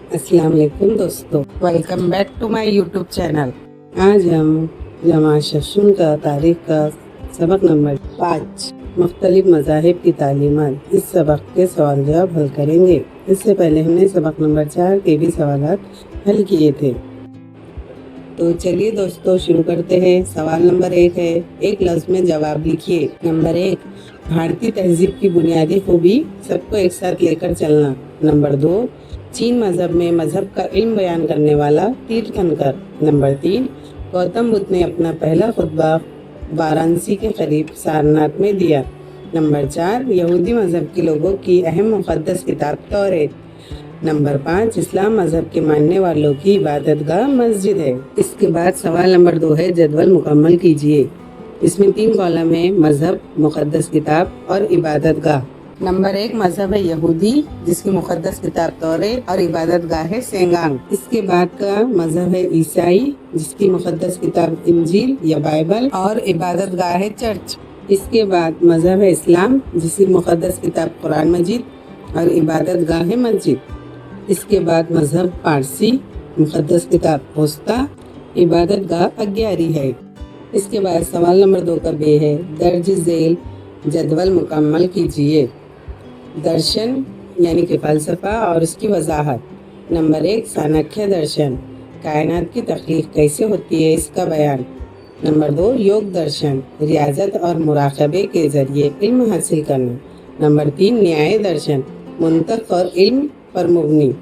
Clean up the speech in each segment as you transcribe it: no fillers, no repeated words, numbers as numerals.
अस्सलाम वालेकुम दोस्तों, welcome back to my YouTube channel. आज हम जमात शशुन का तारीख का सबक नंबर 5 मुख्तलिफ मज़ाहिब की तालीमात, इस सबक के सवाल जवाब हल करेंगे। इससे पहले हमने सबक नंबर 4 के भी सवालात हल किए थे। तो चलिए दोस्तों शुरू करते हैं। सवाल नंबर 1 है, एक लफ्ज़ में जवाब लिखिए। नंबर 1, भारतीय तहजीब की बुनियादी खूबी सबको एक साथ लेकर चलना। नंबर 2, चीन मज़हब में मज़हब का इल्म बयान करने वाला तीर्थंकर। नंबर 3, गौतम बुद्ध ने अपना पहला खुतबा वाराणसी के करीब सारनाथ में दिया। नंबर 4, यहूदी मज़हब के लोगों की अहम मुक़द्दस किताब तौरात। नंबर 5, इस्लाम मज़हब के मानने वालों की इबादतगाह मस्जिद है। इसके बाद सवाल नंबर 2 है, जदवल मुकम्मल कीजिए। इसमें 3 कॉलम है, मज़हब, मुक़द्दस किताब और इबादतगाह। नंबर 1 मज़हब है यहूदी, जिसकी मुक़द्दस किताब तौरात और इबादतगाह है सेंगांग। इसके बाद का मज़हब है ईसाई, जिसकी मुक़द्दस किताब इंजील या बाइबल और इबादतगाह है चर्च। इसके बाद मज़हब है इस्लाम, जिसकी मुक़द्दस किताब कुरान मजीद और इबादतगाह है मस्जिद। इसके बाद मज़हब पारसी, मुक़द्दस किताब वस्ता, इबादतगाह अग्यारी है। इसके बाद सवाल नंबर 2 का बे है, दर्ज झेल जदवल मुकम्मल कीजिए। दर्शन यानी कि फ़लसफ़ा और उसकी वजाहत। नंबर 1, चाणक्य दर्शन, कायनात की तख्लीक कैसे होती है इसका बयान। नंबर 2, योग दर्शन, रियाजत और मुराक़बे के ज़रिए इल्म हासिल करना। नंबर 3, न्याय दर्शन, मुंतक़ और इल्म पर मुबनी।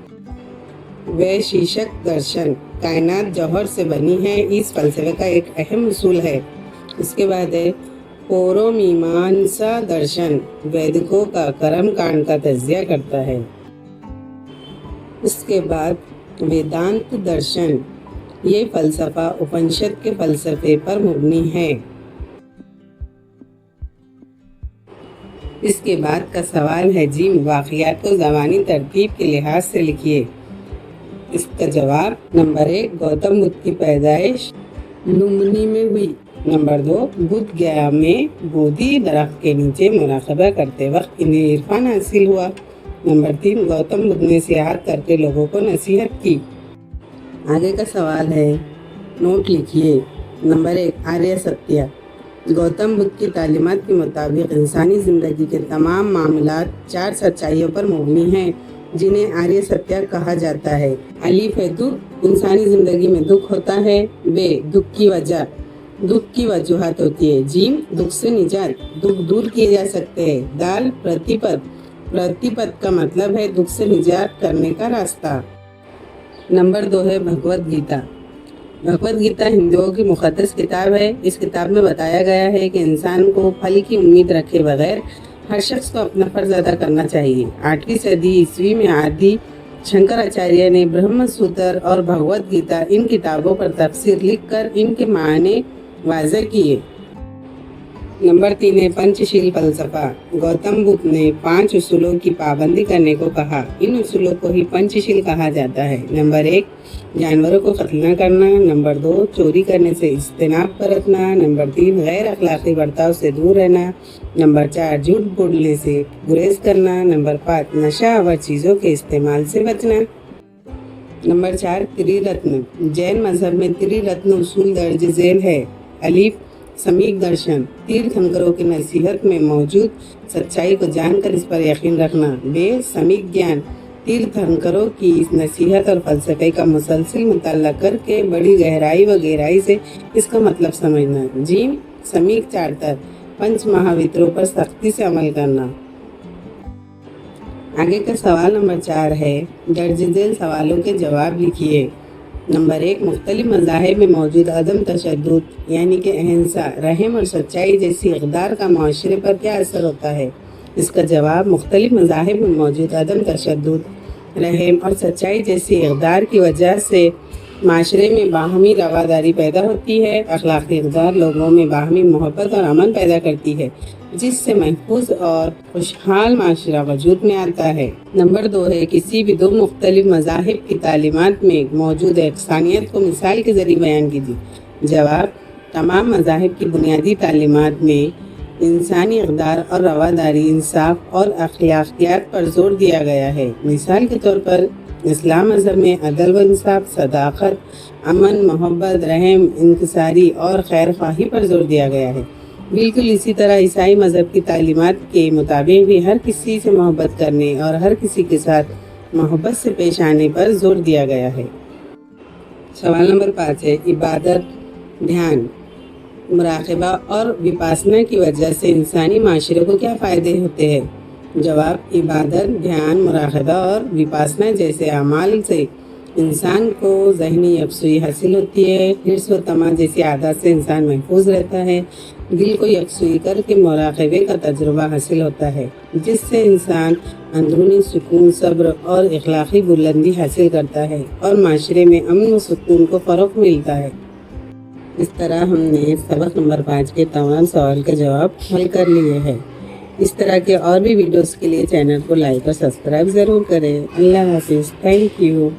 वैशेषिक दर्शन, कायनात जौहर से बनी है, इस फ़लसफ़े का एक अहम उसूल है। इसके बाद है पूर्वमीमांसा दर्शन, वैदिकों का कर्म कांड का तज्ज़िया करता है। इसके बाद वेदांत दर्शन, ये फ़लसफ़ा उपनिषद के फ़लसफ़े पर मुबनी है। इसके बाद का सवाल है जी, वाक़ियात को ज़मानी तरतीब के लिहाज से लिखिए। इसका जवाब नंबर 1, गौतम बुद्ध की पैदाइश लुम्बिनी में हुई। नंबर 2, बुद्ध गया में बोधि दरख्त के नीचे मुराक़बा करते वक्त इन्हें इरफान हासिल हुआ। नंबर 3, गौतम बुद्ध ने सियाहत करके लोगों को नसीहत की। आगे का सवाल है, नोट लिखिए। नंबर 1, आर्य सत्य, गौतम बुद्ध की तालीमात के मुताबिक इंसानी ज़िंदगी के तमाम मामलात 4 सच्चाइयों पर मुबनी हैं, जिन्हें आर्य सत्य कहा जाता है। अलीफ है दुख, इंसानी ज़िंदगी में दुख होता है। बे, दुख की वजह, दुख की वजूहात होती है। जीम, दुख से निजात, दुख दूर किए जा सकते हैं। दाल, प्रतिपद, प्रतिपद का मतलब है दुख से निजात करने का रास्ता। नंबर 2 है भगवद गीता। भगवद गीता हिंदुओं की मुक़द्दस किताब है। इस किताब में बताया गया है कि इंसान को फल की उम्मीद रखे बगैर हर शख्स को अपना फ़र्ज अदा करना चाहिए। 8वीं सदी ईस्वी में आदि शंकराचार्य ने ब्रह्म सूत्र और भगवद गीता इन किताबों पर तफसीर लिखकर इनके मायने वाज़ह किए। नंबर 3 है पंचशील फ़लसफ़ा। गौतम बुद्ध ने 5 उसूलों की पाबंदी करने को कहा। इन उसूलों को ही पंचशील कहा जाता है। नंबर 1, जानवरों को कत्ल न करना। नंबर 2, चोरी करने से इज्तनाब बरतना। नंबर 3, गैर अखलाकी बर्ताव से दूर रहना। नंबर 4, झूठ बोलने से गुरेज करना। नंबर 5, नशा आवर चीज़ों के इस्तेमाल से बचना। नंबर 4, त्रिरत्न, जैन मज़हब में त्रिरत्न उसूल दर्ज झेल है। अलीफ, समीक दर्शन, तीर्थंकरों की नसीहत में मौजूद सच्चाई को जानकर इस पर यकीन रखना। बे, समीक ज्ञान, तीर्थंकरों की इस नसीहत और फ़लसफ़े का मुसलसल मुताला करके बड़ी गहराई व गहराई से इसका मतलब समझना। जीम, समीक चार्तर, पंच महावित्रों पर सख्ती से अमल करना। आगे का सवाल नंबर 4 है, दर्ज झेल सवालों के जवाब लिखिए। नंबर 1, मुख्तलिफ मज़ाहिब में मौजूद अदम तशद्दुद यानी कि अहिंसा, रहम और सच्चाई जैसी इक़दार का माशरे पर क्या असर होता है। इसका जवाब, मुख्तलिफ मज़ाहिब में मौजूद अदम तशद्दुद, रहम और सच्चाई जैसी इक़दार की वजह से माशरे में बाहमी रवादारी पैदा होती है। अखलाक़ी इक़दार लोगों में बाहमी मोहब्बत और अमन पैदा करती है, जिससे महफूज और खुशहाल माशरा वजूद में आता है। नंबर 2 है, किसी भी 2 मुख्तलिफ मज़ाहिब की तालीमात में मौजूद यकसानियत को मिसाल के ज़रिए बयान कीजिए। जवाब, तमाम मज़ाहिब की बुनियादी तालीमात में इंसानी इक़दार और रवादारी, इंसाफ और अखलाकियात पर जोर दिया गया है। मिसाल के तौर पर اسلام مذہب میں عدل و انصاف، صداقت، امن، محبت، رحم، انکساری اور خیر خواہی پر زور دیا گیا ہے۔ بالکل اسی طرح عیسائی مذہب کی تعلیمات کے مطابق بھی ہر کسی سے محبت کرنے اور ہر کسی کے ساتھ محبت سے پیش آنے پر زور دیا گیا ہے۔ سوال نمبر 5 ہے، عبادت، دھیان، مراقبہ اور وپاسنا کی وجہ سے انسانی معاشرے کو کیا فائدے ہوتے ہیں؟ جواب، عبادت، دھیان، مراقبہ اور وپاسنا جیسے اعمال سے انسان کو ذہنی یکسوئی حاصل ہوتی ہے، حرص و طمع جیسی عادات سے انسان محفوظ رہتا ہے، دل کو یکسوئی کر کے مراقبے کا تجربہ حاصل ہوتا ہے، جس سے انسان اندرونی سکون، صبر اور اخلاقی بلندی حاصل کرتا ہے اور معاشرے میں امن و سکون کو فروغ ملتا ہے۔ اس طرح ہم نے سبق نمبر 5 کے تمام سوال کے جواب حل کر لیے ہیں۔ اس طرح کے اور بھی ویڈیوز کے لیے چینل کو لائک اور سبسکرائب ضرور کریں۔ اللہ حافظ، تھینک یو۔